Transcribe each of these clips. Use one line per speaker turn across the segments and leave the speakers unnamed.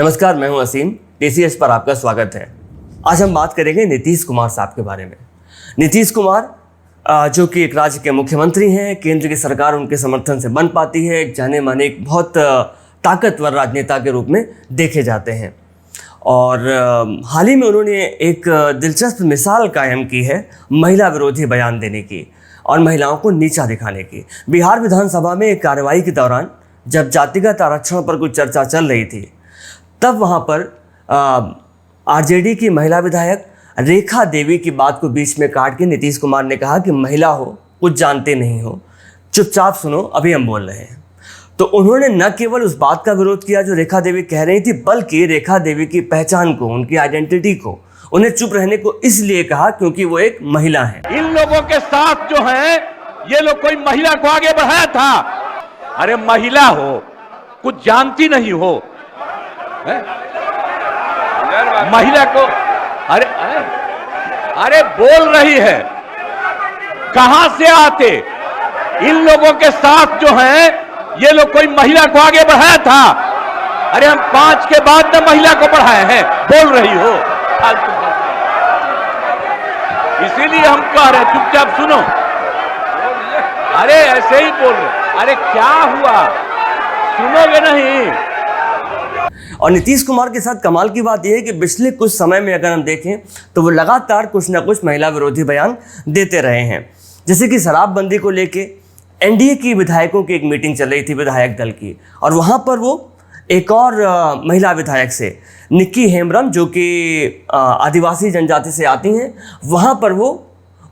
नमस्कार, मैं हूं असीम। टीसीएस पर आपका स्वागत है। आज हम बात करेंगे नीतीश कुमार साहब के बारे में। नीतीश कुमार जो कि एक राज्य के मुख्यमंत्री हैं, केंद्र की सरकार उनके समर्थन से बन पाती है, एक जाने माने एक बहुत ताकतवर राजनेता के रूप में देखे जाते हैं। और हाल ही में उन्होंने एक दिलचस्प मिसाल कायम की है महिला विरोधी बयान देने की और महिलाओं को नीचा दिखाने की। बिहार विधानसभा में एक कार्रवाई के दौरान जब जातिगत आरक्षण पर कुछ चर्चा चल रही थी, तब वहाँ पर आरजेडी की महिला विधायक रेखा देवी की बात को बीच में काट के नीतीश कुमार ने कहा कि महिला हो, कुछ जानते नहीं हो, चुपचाप सुनो, अभी हम बोल रहे हैं। तो उन्होंने न केवल उस बात का विरोध किया जो रेखा देवी कह रही थी, बल्कि रेखा देवी की पहचान को, उनकी आइडेंटिटी को, उन्हें चुप रहने को इसलिए कहा क्योंकि वो एक महिला है।
इन लोगों के साथ जो है ये लोग कोई महिला को आगे बढ़ाया था। अरे महिला हो, कुछ जानती नहीं हो, महिला को अरे अरे अरे बोल रही है, कहां से आते? इन लोगों के साथ जो है ये लोग कोई महिला को आगे बढ़ाया था। अरे हम 5 के बाद में महिला को बढ़ाए हैं, बोल रही हो फालतू। इसीलिए हम कह रहे हैं चुपचाप सुनो। अरे ऐसे ही बोल रहे, अरे क्या हुआ, सुनोगे नहीं?
और नीतीश कुमार के साथ कमाल की बात यह है कि पिछले कुछ समय में अगर हम देखें तो वो लगातार कुछ ना कुछ महिला विरोधी बयान देते रहे हैं। जैसे कि शराबबंदी को लेके एनडीए की विधायकों की एक मीटिंग चल रही थी विधायक दल की, और वहाँ पर वो एक और महिला विधायक से, निक्की हेम्ब्रम, जो कि आदिवासी जनजाति से आती हैं, वहाँ पर वो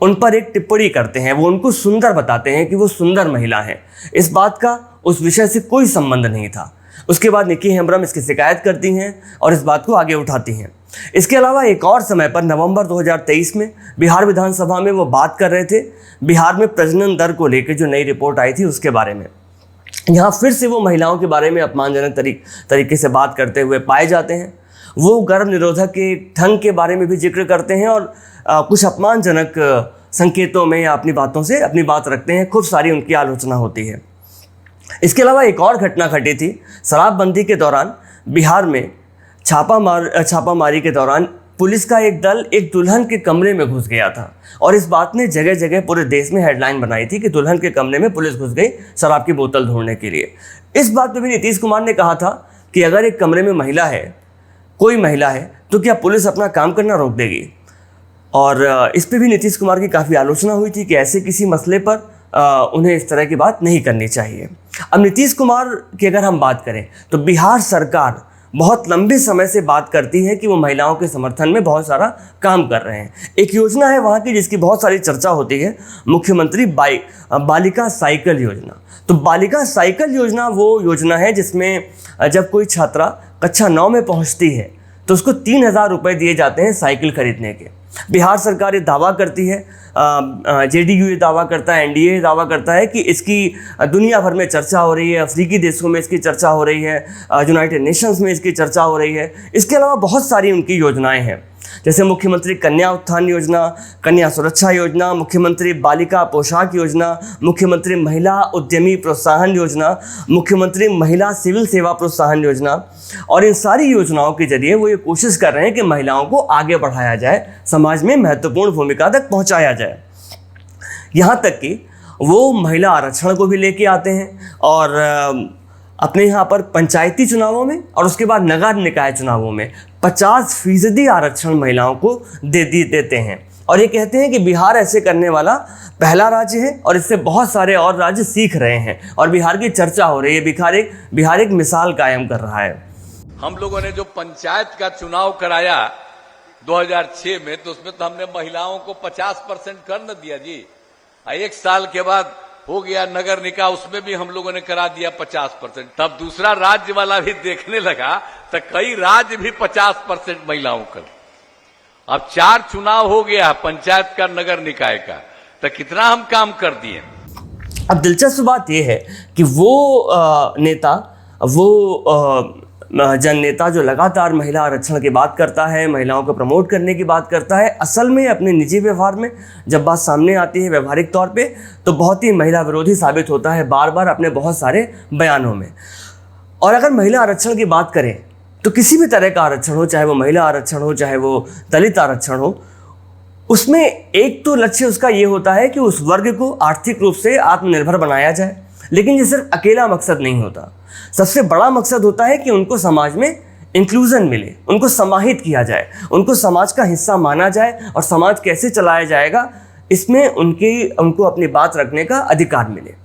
उन पर एक टिप्पणी करते हैं। वो उनको सुंदर बताते हैं कि वो सुंदर महिला हैं। इस बात का उस विषय से कोई संबंध नहीं था। उसके बाद निक्की हेम्ब्रम इसकी शिकायत करती हैं और इस बात को आगे उठाती हैं। इसके अलावा एक और समय पर नवंबर 2023 में बिहार विधानसभा में वो बात कर रहे थे बिहार में प्रजनन दर को लेकर जो नई रिपोर्ट आई थी उसके बारे में। यहाँ फिर से वो महिलाओं के बारे में अपमानजनक तरीके से बात करते हुए पाए जाते हैं। वो गर्भ निरोधक के ढंग के बारे में भी जिक्र करते हैं और कुछ अपमानजनक संकेतों में या अपनी बातों से अपनी बात रखते हैं। खूब सारी उनकी आलोचना होती है। इसके अलावा एक और घटना घटी थी शराबबंदी के दौरान। बिहार में छापामारी के दौरान पुलिस का एक दल एक दुल्हन के कमरे में घुस गया था और इस बात ने जगह जगह पूरे देश में हेडलाइन बनाई थी कि दुल्हन के कमरे में पुलिस घुस गई शराब की बोतल ढूंढने के लिए। इस बात पे भी नीतीश कुमार ने कहा था कि अगर एक कमरे में महिला है, कोई महिला है, तो क्या पुलिस अपना काम करना रोक देगी? और इस पर भी नीतीश कुमार की काफ़ी आलोचना हुई थी कि ऐसे किसी मसले पर उन्हें इस तरह की बात नहीं करनी चाहिए। अब नीतीश कुमार की अगर हम बात करें तो बिहार सरकार बहुत लंबे समय से बात करती है कि वो महिलाओं के समर्थन में बहुत सारा काम कर रहे हैं। एक योजना है वहाँ की जिसकी बहुत सारी चर्चा होती है, मुख्यमंत्री बालिका साइकिल योजना। तो बालिका साइकिल योजना वो योजना है जिसमें जब कोई छात्रा कक्षा 9 में पहुँचती है तो उसको 3,000 रुपये दिए जाते हैं साइकिल खरीदने के। बिहार सरकार ये दावा करती है, जेडीयू ये दावा करता है, एनडीए ये दावा करता है कि इसकी दुनिया भर में चर्चा हो रही है, अफ्रीकी देशों में इसकी चर्चा हो रही है, यूनाइटेड नेशंस में इसकी चर्चा हो रही है। इसके अलावा बहुत सारी उनकी योजनाएं हैं, जैसे मुख्यमंत्री कन्या उत्थान योजना, कन्या सुरक्षा योजना, मुख्यमंत्री बालिका पोशाक योजना, मुख्यमंत्री महिला उद्यमी प्रोत्साहन योजना, मुख्यमंत्री महिला सिविल सेवा प्रोत्साहन योजना। और इन सारी योजनाओं के जरिए वो ये कोशिश कर रहे हैं कि महिलाओं को आगे बढ़ाया जाए, समाज में महत्वपूर्ण भूमिका तक पहुंचाया जाए। यहाँ तक कि वो महिला आरक्षण को भी लेके आते हैं और अपने यहाँ पर पंचायती चुनावों में और उसके बाद नगर निकाय चुनावों में 50% आरक्षण महिलाओं को देते हैं। और ये कहते हैं कि बिहार ऐसे करने वाला पहला राज्य है और इससे बहुत सारे और राज्य सीख रहे हैं और बिहार की चर्चा हो रही है। बिहार एक मिसाल कायम कर रहा है।
हम लोगों ने जो पंचायत का चुनाव कराया 2006 में, तो उसमें तो हमने महिलाओं को 50% कर न दिया जी। 1 साल के बाद हो गया नगर निकाय, उसमें भी हम लोगों ने करा दिया 50%। तब दूसरा राज्य वाला भी देखने लगा तो कई राज्य भी 50% महिलाओं कर। अब 4 चुनाव हो गया पंचायत का, नगर निकाय का, तो कितना हम काम कर दिए।
अब दिलचस्प बात यह है कि वो नेता, वो जननेता जो लगातार महिला आरक्षण की बात करता है, महिलाओं को प्रमोट करने की बात करता है, असल में अपने निजी व्यवहार में जब बात सामने आती है व्यवहारिक तौर पे तो बहुत ही महिला विरोधी साबित होता है बार बार अपने बहुत सारे बयानों में। और अगर महिला आरक्षण की बात करें तो किसी भी तरह का आरक्षण हो, चाहे वो महिला आरक्षण हो, चाहे वो दलित आरक्षण हो, उसमें एक तो लक्ष्य उसका ये होता है कि उस वर्ग को आर्थिक रूप से आत्मनिर्भर बनाया जाए। लेकिन ये सिर्फ अकेला मकसद नहीं होता, सबसे बड़ा मकसद होता है कि उनको समाज में इंक्लूजन मिले, उनको समाहित किया जाए, उनको समाज का हिस्सा माना जाए और समाज कैसे चलाया जाएगा इसमें उनको अपनी बात रखने का अधिकार मिले।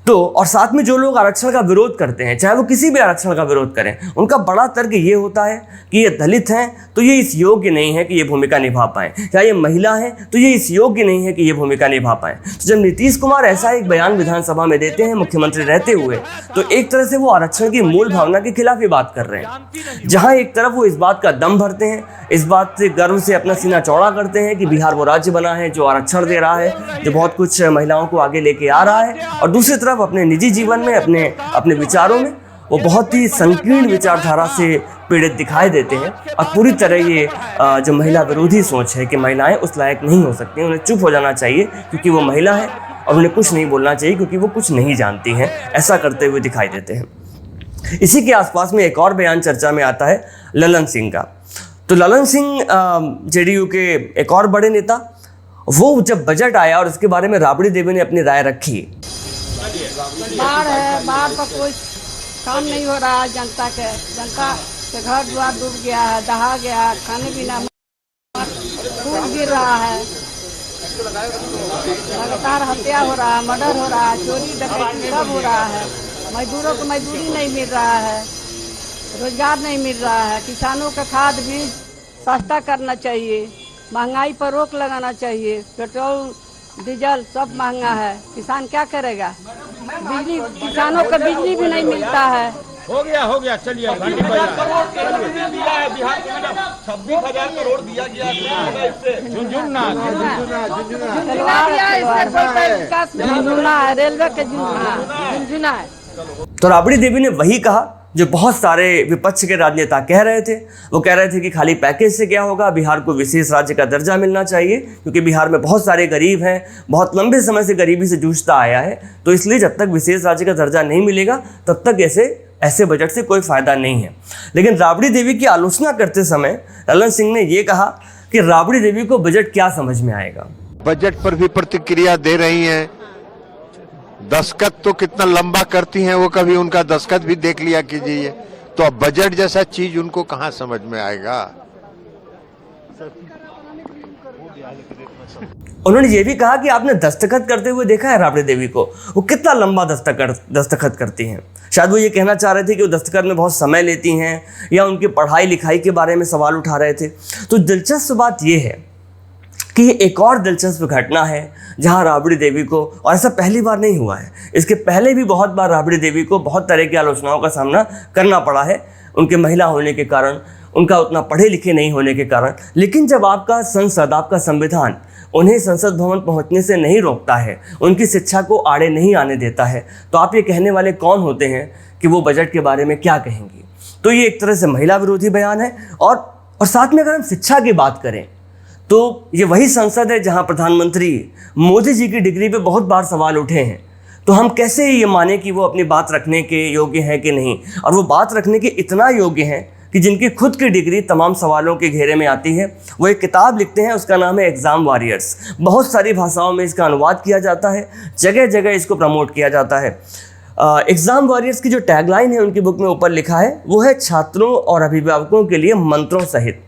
तो और साथ में जो लोग आरक्षण का विरोध करते हैं, चाहे वो किसी भी आरक्षण का विरोध करें, उनका बड़ा तर्क ये होता है कि ये दलित हैं तो ये इस योग्य नहीं है कि ये भूमिका निभा पाएं, चाहे ये महिला है तो ये इस योग्य नहीं है कि ये भूमिका निभा पाएं। तो जब नीतीश कुमार ऐसा एक बयान विधानसभा में देते हैं मुख्यमंत्री रहते हुए, तो एक तरह से वो आरक्षण की मूल भावना के खिलाफ ही बात कर रहे हैं। जहाँ एक तरफ वो इस बात का दम भरते हैं, इस बात से गर्व से अपना सीना चौड़ा करते हैं कि बिहार वो राज्य बना है जो आरक्षण दे रहा है, जो बहुत कुछ महिलाओं को आगे लेके आ रहा है, और दूसरी तरफ अपने निजी जीवन में, अपने विचारों में वो बहुत ही संकीर्ण विचारधारा से पीड़ित दिखाई देते हैं। और पूरी तरह ये जो महिला विरोधी सोच है कि महिलाएं उस लायक नहीं हो सकती, उन्हें चुप हो जाना चाहिए क्योंकि वो महिला है, और उन्हें कुछ नहीं बोलना चाहिए क्योंकि वो कुछ नहीं जानती हैं, ऐसा करते हुए दिखाई देते हैं। इसी के आसपास में एक और बयान चर्चा में आता है ललन सिंह का। तो ललन सिंह जेडीयू के एक और बड़े नेता, वो जब बजट आया और उसके बारे में राबड़ी देवी ने अपनी राय रखी।
बाढ़ है, बाढ़ पर कोई काम नहीं हो रहा है, जनता के घर द्वार डूब गया है, दहा गया है, खाने पीना खूब गिर रहा है, लगातार हत्या हो रहा है, मर्डर हो रहा है, चोरी डकैती सब हो रहा है, मजदूरों को मजदूरी नहीं मिल रहा है, रोजगार नहीं मिल रहा है, किसानों का खाद बीज सस्ता करना चाहिए, महंगाई पर रोक लगाना चाहिए, पेट्रोल डीजल सब महंगा है, किसान क्या करेगा, बिजली किसानों को बिजली भी नहीं मिलता है।
हो गया चलिए 26,000 करोड़ दिया गया, झुनझुना
है, रेलवे के झुनझुना है।
तो राबड़ी देवी ने वही कहा जो बहुत सारे विपक्ष के राजनेता कह रहे थे। वो कह रहे थे कि खाली पैकेज से क्या होगा, बिहार को विशेष राज्य का दर्जा मिलना चाहिए क्योंकि बिहार में बहुत सारे गरीब हैं, बहुत लंबे समय से गरीबी से जूझता आया है, तो इसलिए जब तक विशेष राज्य का दर्जा नहीं मिलेगा तब तक ऐसे बजट से कोई फायदा नहीं है। लेकिन राबड़ी देवी की आलोचना करते समय ललन सिंह ने ये कहा कि राबड़ी देवी को बजट क्या समझ में आएगा।
बजट पर भी प्रतिक्रिया दे रही हैं, दस्तखत तो कितना लंबा करती हैं, वो कभी उनका दस्तखत भी देख लिया कीजिए। तो अब बजट जैसा चीज उनको कहां समझ में आएगा।
उन्होंने ये भी कहा कि आपने दस्तखत करते हुए देखा है राबड़ी देवी को, वो कितना लंबा दस्तखत करती हैं। शायद वो ये कहना चाह रहे थे कि वो दस्तखत में बहुत समय लेती हैं, या उनकी पढ़ाई लिखाई के बारे में सवाल उठा रहे थे। तो दिलचस्प बात ये है कि ये एक और दिलचस्प घटना है जहां राबड़ी देवी को, और ऐसा पहली बार नहीं हुआ है, इसके पहले भी बहुत बार राबड़ी देवी को बहुत तरह की आलोचनाओं का सामना करना पड़ा है, उनके महिला होने के कारण, उनका उतना पढ़े लिखे नहीं होने के कारण। लेकिन जब आपका संसद, आपका संविधान उन्हें संसद भवन पहुंचने से नहीं रोकता है, उनकी शिक्षा को आड़े नहीं आने देता है, तो आप ये कहने वाले कौन होते हैं कि वो बजट के बारे में क्या कहेंगी। तो ये एक तरह से महिला विरोधी बयान है। और साथ में अगर हम शिक्षा की बात करें तो ये वही संसद है जहां प्रधानमंत्री मोदी जी की डिग्री पे बहुत बार सवाल उठे हैं। तो हम कैसे ये माने कि वो अपनी बात रखने के योग्य हैं कि नहीं, और वो बात रखने के इतना योग्य हैं कि जिनकी खुद की डिग्री तमाम सवालों के घेरे में आती है। वो एक किताब लिखते हैं, उसका नाम है एग्ज़ाम वॉरियर्स। बहुत सारी भाषाओं में इसका अनुवाद किया जाता है, जगह जगह इसको प्रमोट किया जाता है। एग्ज़ाम वॉरियर्स की जो टैगलाइन है उनकी बुक में ऊपर लिखा है वो है छात्रों और अभिभावकों के लिए मंत्रों सहित।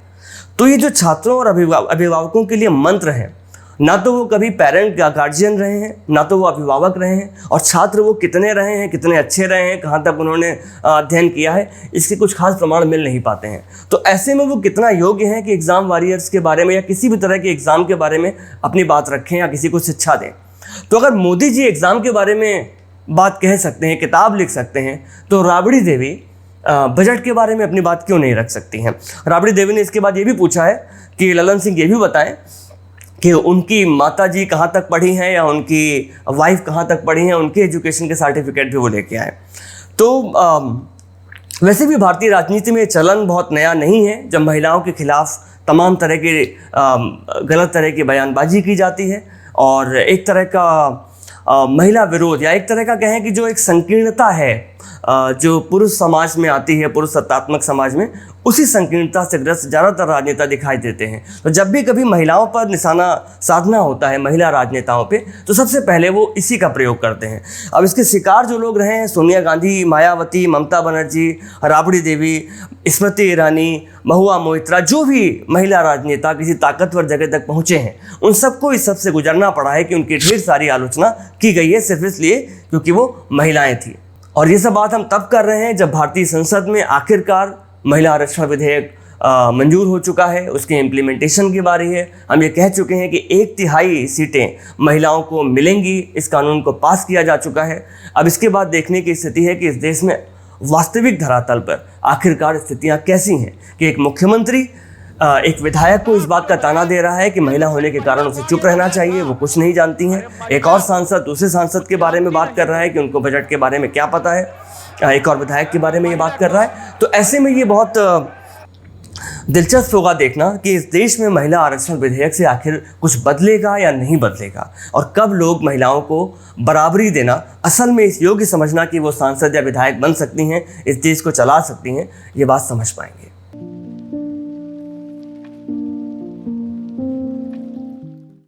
तो ये जो छात्रों और अभिभावकों के लिए मंत्र हैं, ना तो वो कभी पेरेंट या गार्जियन रहे हैं, ना तो वो अभिभावक रहे हैं, और छात्र वो कितने रहे हैं, कितने अच्छे रहे हैं, कहाँ तक उन्होंने अध्ययन किया है, इसके कुछ खास प्रमाण मिल नहीं पाते हैं। तो ऐसे में वो कितना योग्य हैं कि एग्ज़ाम वॉरियर्स के बारे में या किसी भी तरह के एग्ज़ाम के बारे में अपनी बात रखें या किसी को शिक्षा दें। तो अगर मोदी जी एग्ज़ाम के बारे में बात कह सकते हैं, किताब लिख सकते हैं, तो राबड़ी देवी बजट के बारे में अपनी बात क्यों नहीं रख सकती हैं। राबड़ी देवी ने इसके बाद ये भी पूछा है कि ललन सिंह ये भी बताएं कि उनकी माता जी कहाँ तक पढ़ी हैं या उनकी वाइफ कहाँ तक पढ़ी हैं, उनके एजुकेशन के सर्टिफिकेट भी वो लेके आए। तो वैसे भी भारतीय राजनीति में चलन बहुत नया नहीं है जब महिलाओं के खिलाफ तमाम तरह के गलत तरह की बयानबाजी की जाती है, और एक तरह का महिला विरोध या एक तरह का कहें कि जो एक संकीर्णता है जो पुरुष समाज में आती है, पुरुष सत्तात्मक समाज में, उसी संकीर्णता से ग्रस्त ज़्यादातर राजनेता दिखाई देते हैं। तो जब भी कभी महिलाओं पर निशाना साधना होता है, महिला राजनेताओं पे, तो सबसे पहले वो इसी का प्रयोग करते हैं। अब इसके शिकार जो लोग रहे हैं, सोनिया गांधी, मायावती, ममता बनर्जी, राबड़ी देवी, स्मृति ईरानी, महुआ मोइत्रा, जो भी महिला राजनेता किसी ताकतवर जगह तक पहुँचे हैं, उन सबको इस सबसे गुजरना पड़ा है कि उनकी ढेर सारी आलोचना की गई है, सिर्फ इसलिए क्योंकि वो महिलाएं थी। और ये सब बात हम तब कर रहे हैं जब भारतीय संसद में आखिरकार महिला आरक्षण विधेयक मंजूर हो चुका है, उसके इम्प्लीमेंटेशन की बारी है। हम ये कह चुके हैं कि 1/3 सीटें महिलाओं को मिलेंगी, इस कानून को पास किया जा चुका है। अब इसके बाद देखने की स्थिति है कि इस देश में वास्तविक धरातल पर आखिरकार स्थितियाँ कैसी हैं, कि एक मुख्यमंत्री एक विधायक को इस बात का ताना दे रहा है कि महिला होने के कारण उसे चुप रहना चाहिए, वो कुछ नहीं जानती हैं। एक और सांसद दूसरे सांसद के बारे में बात कर रहा है कि उनको बजट के बारे में क्या पता है, एक और विधायक के बारे में ये बात कर रहा है। तो ऐसे में ये बहुत दिलचस्प होगा देखना कि इस देश में महिला आरक्षण विधेयक से आखिर कुछ बदलेगा या नहीं बदलेगा, और कब लोग महिलाओं को बराबरी देना असल में इस योग्य समझना कि वो सांसद या विधायक बन सकती हैं, इस देश को चला सकती हैं, ये बात समझ पाएंगे।